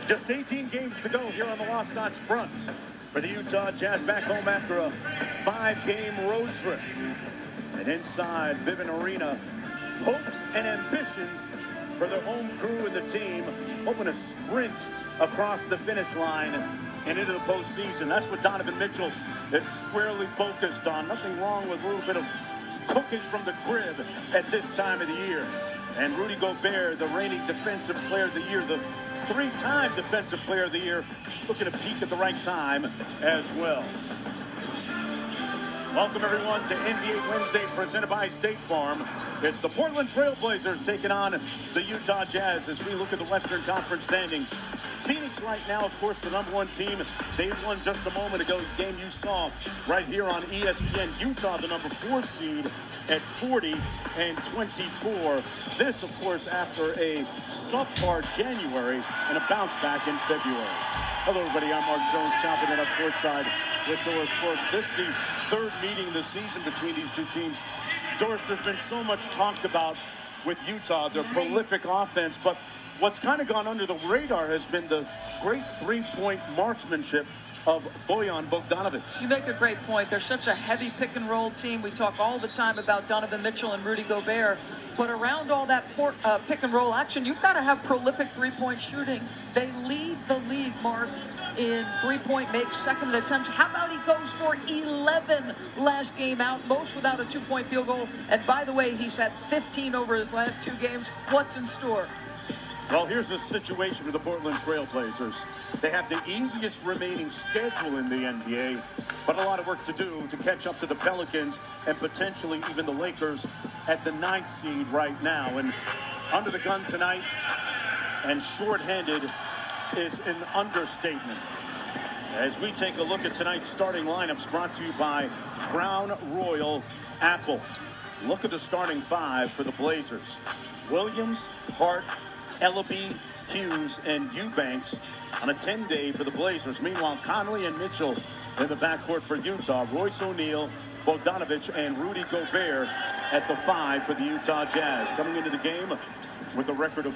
Just 18 games to go here on the Wasatch front for the Utah Jazz, back home after a 5-game road trip. And inside Vivint Arena, hopes and ambitions for the home crew and the team, hoping to sprint across the finish line and into the postseason. That's what Donovan Mitchell is squarely focused on. Nothing wrong with a little bit of cooking from the crib at this time of the year. And Rudy Gobert, the reigning Defensive Player of the Year, the 3-time Defensive Player of the Year, looking to peak at the right time as well. Welcome, everyone, to NBA Wednesday, presented by State Farm. It's the Portland Trail Blazers taking on the Utah Jazz as we look at the Western Conference standings. Phoenix right now, of course, the number 1 team. They won just a moment ago, the game you saw right here on ESPN. Utah, the number 4 seed at 40-24. This, of course, after a subpar January and a bounce back in February. Hello, everybody. I'm Mark Jones, chopping it up courtside with Doris Burke. This is the 3rd meeting of the season between these two teams. Doris, there's been so much talked about with Utah, their prolific offense, but what's kind of gone under the radar has been the great 3-point marksmanship of Bojan Bogdanovic. You make a great point. They're such a heavy pick-and-roll team. We talk all the time about Donovan Mitchell and Rudy Gobert, but around all that pick-and-roll action, you've got to have prolific 3-point shooting. They lead the league, Mark, in 3-point makes, second attempts. How about he goes for 11 last game out, most without a 2-point field goal. And by the way, he's had 15 over his last 2 games. What's in store? Well, here's the situation with the Portland Trail Blazers. They have the easiest remaining schedule in the NBA, but a lot of work to do to catch up to the Pelicans and potentially even the Lakers at the 9th seed right now. And under the gun tonight and shorthanded is an understatement. As we take a look at tonight's starting lineups, brought to you by Crown Royal Apple. Look at the starting 5 for the Blazers. Williams, Hart, Ellaby, Hughes, and Eubanks on a 10-day for the Blazers. Meanwhile, Conley and Mitchell in the backcourt for Utah. Royce O'Neal, Bogdanovic, and Rudy Gobert at the 5 for the Utah Jazz. Coming into the game with a record of